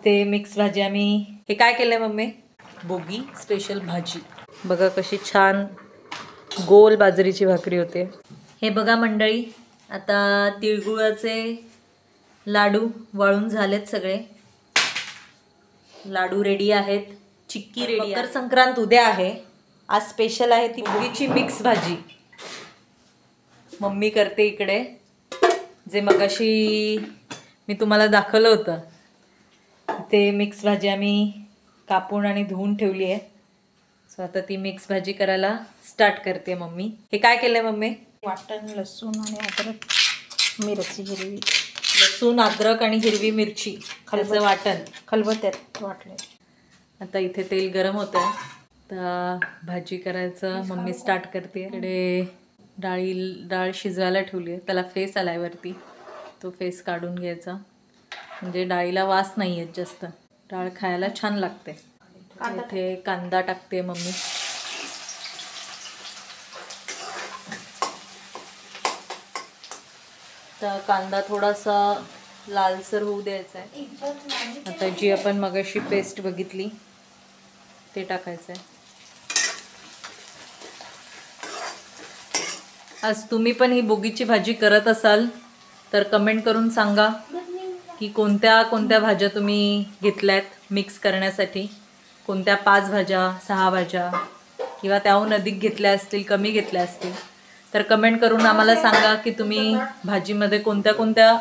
इथे मिक्स भाजी आम्ही हे काय केलंय मम्मी, बोगी स्पेशल भाजी बघा कशी छान गोल बाजरीची भाकरी होते। हे बघा मंडळी, आता तिळगुळाचे लाडू वळून झालेत, सगळे लाडू रेडी आहेत, चिक्की रेडी आहे। मकर संक्रांत उद्या आहे, आज स्पेशल आहे ती बोगीची मिक्स भाजी मम्मी करते इकडे। जे मगाशी मी तुम्हाला दाखवलं होतं ते मिक्स भाजी आम्ही कापून आणि धुवून ठेवली आहे। सो आता ती मिक्स भाजी करायला स्टार्ट करते मम्मी। हे काय केलंय मम्मी, वाटण लसूण आणि अद्रक, मिरची हिरवी, लसूण अद्रक आणि हिरवी मिरची खालचं वाटण खलबत्त्यात वाटले। आता इथे तेल गरम होत आहे, तर भाजी करायचं मम्मी स्टार्ट करते। इकडे डाळ शिजवायला ठेवली आहे, त्याला फेस आलाय वरती, तो फेस काढून घ्यायचा म्हणजे डाळीला वास नाही येत जास्त, डाळ खायला छान लागते। इथे कांदा टाकते मम्मी, तर कांदा थोडासा लालसर होऊ द्यायचा आहे। आता जी आपण मगाशी पेस्ट बघितली ते टाकायचं आहे। आज तुम्ही पण ही बोगीची भाजी करत असाल तर कमेंट करून सांगा की कोणत्या कोणत्या भाज्या तुम्ही घेतल्यात मिक्स करण्यासाठी, कोणत्या 5 भाज्या 6 भाज्या किंवा त्याहून अधिक घेतल्या असतील, कमी घेतल्या असतील तर कमेंट करून आम्हाला सांगा की तुम्ही भाजीमध्ये कोणत्या कोणत्या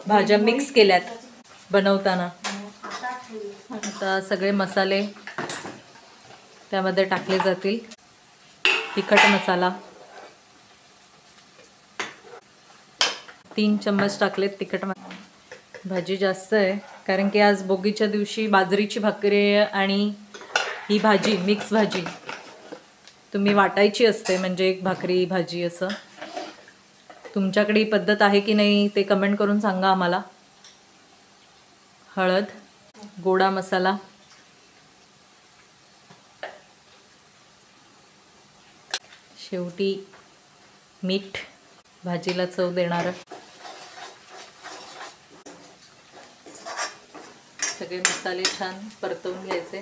भाज्या मिक्स केल्यात बनवताना। आता सगळे मसाले त्यामध्ये टाकले जातील। तिखट मसाला 3 चम्मच टाकलेत तिखट मसाला। भाजी जास्त आहे कारण की आज बोगीच्या दिवशी बाजरीची भाकरी आणि ही भाजी मिक्स भाजी तुम्ही वाटायची असते, म्हणजे एक भाकरी भाजी असं। तुमच्याकडे ही पद्धत आहे की नाही ते कमेंट करून सांगा आम्हाला। हळद, गोडा मसाला, शेवटी मीठ भाजीला चव देणारं। सगळे मसाले छान परतवून घ्यायचे।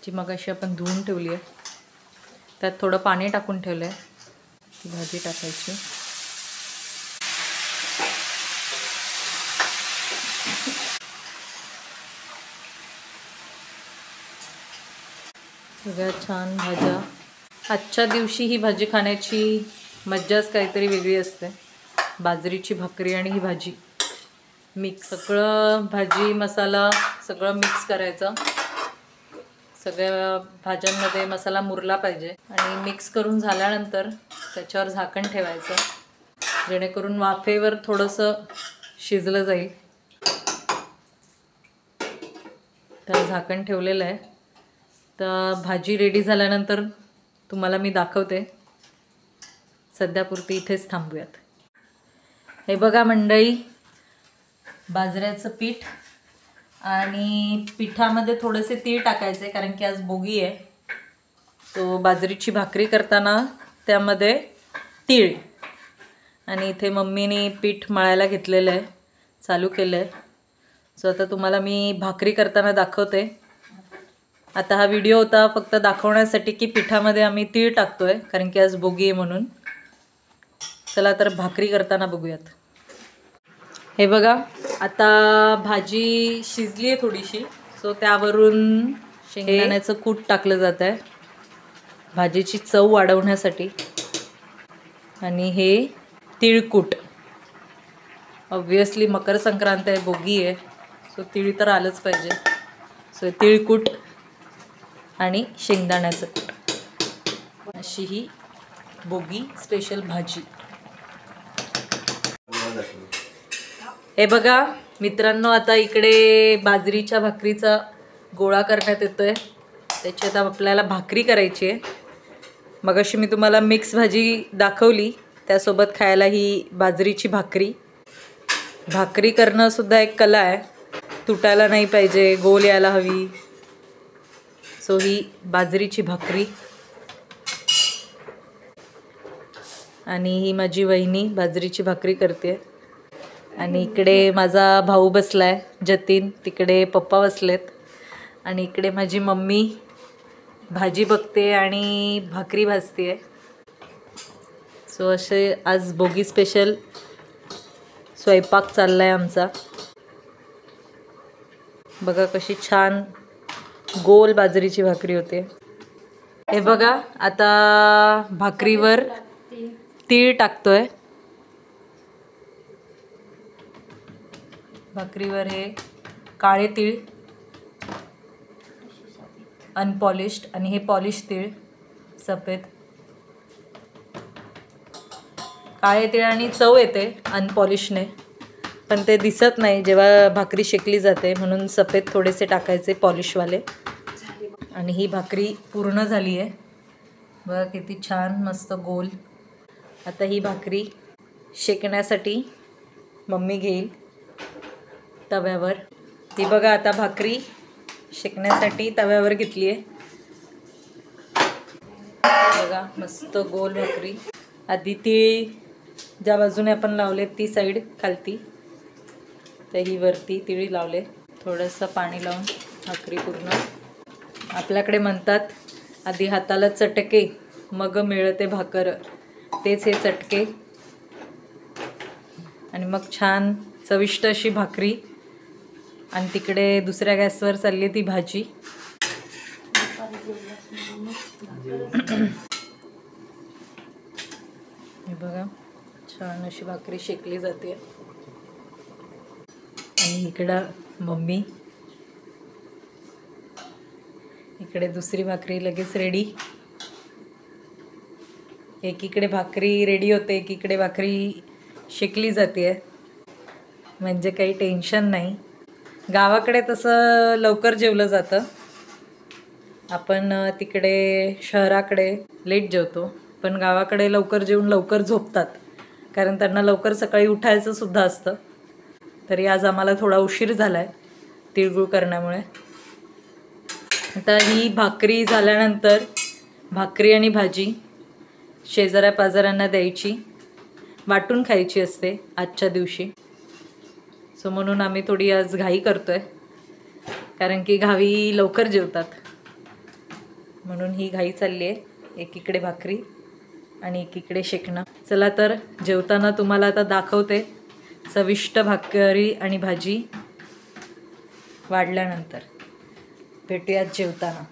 जी मगाशी आपण धुवून ठेवली आहे त्यात थोडं पाणी टाकून ठेवलं आहे, ती भाजी टाकायची। सगळ्या छान भाज्या, आजच्या दिवशी ही भाजी खाण्याची मज्जाच काहीतरी वेगळी असते। बाजरीची भाकरी आणि ही भाजी मिक्स, सगळं भाजी मसाला सगळं मिक्स करायचं, सगळ्या भाज्यांमध्ये मसाला मुरला पाहिजे आणि मिक्स करून झाल्यानंतर त्याच्यावर झाकण ठेवायचं जेणेकरून वाफेवर थोडंसं शिजलं जाईल। तर झाकण ठेवलेलं आहे, तर भाजी रेडी झाल्यानंतर तुम्हाला मी दाखवते। सध्यापुरती इथेच थांबूयात। हे बघा मंडळी, बाजऱ्याचं पीठ आणि पिठामध्ये थोडेसे तीळ टाकायचे कारण की आज बोगी आहे, तो बाजरीची भाकरी करताना त्यामध्ये तीळ, आणि इथे मम्मीने पीठ मळायला घेतलेलं आहे, चालू केलं आहे। सो आता तुम्हाला मी भाकरी करताना दाखवते। आता हा व्हिडिओ होता फक्त दाखवण्यासाठी की पिठामध्ये आम्ही तीळ टाकतोय कारण की आज बोगी आहे म्हणून। चला तर भाकरी करताना बघूयात। हे बघा, आता भाजी शिजली आहे थोडीशी, सो त्यावरून शेंगदाण्याचं कूट टाकलं जात आहे भाजीची चव वाढवण्यासाठी, आणि हे तिळकूट। ऑब्वियसली मकर संक्रांत आहे, बोगी आहे, सो तिळ तर आलंच पाहिजे। सो तिळकूट आणि शेंगदाण्याचं कूट, अशी ही बोगी स्पेशल भाजी। हे बघा मित्रांनो, आता इकडे बाजरीच्या भाकरीचा गोळा करण्यात येतोय, त्याची आता आपल्याला भाकरी करायची आहे। मगाशी मी तुम्हाला मिक्स भाजी दाखवली, त्यासोबत खायला ही बाजरीची भाकरी। भाकरी करणं सुद्धा एक कला आहे, तुटायला नाही पाहिजे, गोल यायला हवी। सो ही बाजरीची भाकरी, आणि ही माझी वहिनी बाजरीची भाकरी करते। आणि इकडे माझा भाऊ बसलाय जतीन, तिकडे पप्पा बसलेत आणि इकडे माझी मम्मी भाजी बघते आणि भाकरी भाजते आहे. सो असे आज बोगी स्पेशल स्वयंपाक चाललाय आमचा. बघा कशी छान गोल बाजरीची भाकरी होते. हे बघा आता भाकरीवर तीळ टाकतोय. भाकरीवर हे काळे तीळ अनपॉलिश्ड आणि हे पॉलिश तीळ सफेद. काळे तीळाने चव येते अनपॉलिशने, पण ते दिसत नाही जेव्हा भाकरी शेकली जाते, म्हणून सफेद थोडेसे टाकायचे पॉलिशवाले. आणि ही भाकरी पूर्ण झाली आहे. बघा किती छान मस्त गोल. आता ही भाकरी शेकण्यासाठी मम्मी घेईल तव्यावर. ती बघा आता भाकरी शेकण्यासाठी तव्यावर घेतली आहे. बघा मस्त गोल भाकरी. आधी तीळ ज्या बाजूने आपण लावले ती साईड खालती, तर ही वरती तिळी लावले. थोडंसं पाणी लावून भाकरी पूर्ण. आपल्याकडे म्हणतात आधी हाताला चटके मग मिळते भाकर, तेच हे चटके. आणि मग छान चविष्ट अशी भाकरी. आणि तिकडे दुसऱ्या गॅसवर चालली ती भाजी. हे बघा छान अशी भाकरी शेकली जाते. आणि इकडं मम्मी, इकडे दुसरी भाकरी लगेच रेडी. एकीकडे भाकरी रेडी होते, एकीकडे भाकरी शेकली जाते. म्हणजे काही टेन्शन नाही. गावाकडे तसं लवकर जेवलं जातं. आपण तिकडे शहराकडे लेट जेवतो, पण गावाकडे लवकर जेवून लवकर झोपतात, कारण त्यांना लवकर सकाळी उठायचं सुद्धा असतं. तरी आज आम्हाला थोडा उशीर झाला आहे तिळगुळ करण्यामुळे. आता ही भाकरी झाल्यानंतर भाकरी आणि भाजी शेजाऱ्या पाजाऱ्यांना द्यायची, वाटून खायची असते आजच्या दिवशी. सो म्हणून आम्ही थोडी आज घाई करतोय, कारण की गावी लवकर जेवतात, म्हणून ही घाई चालली आहे. एकीकडे भाकरी आणि एकीकडे शेकणं. चला तर जेवताना तुम्हाला आता दाखवते चविष्ट भाकरी आणि भाजी वाढल्यानंतर. भेटूयात जेवताना.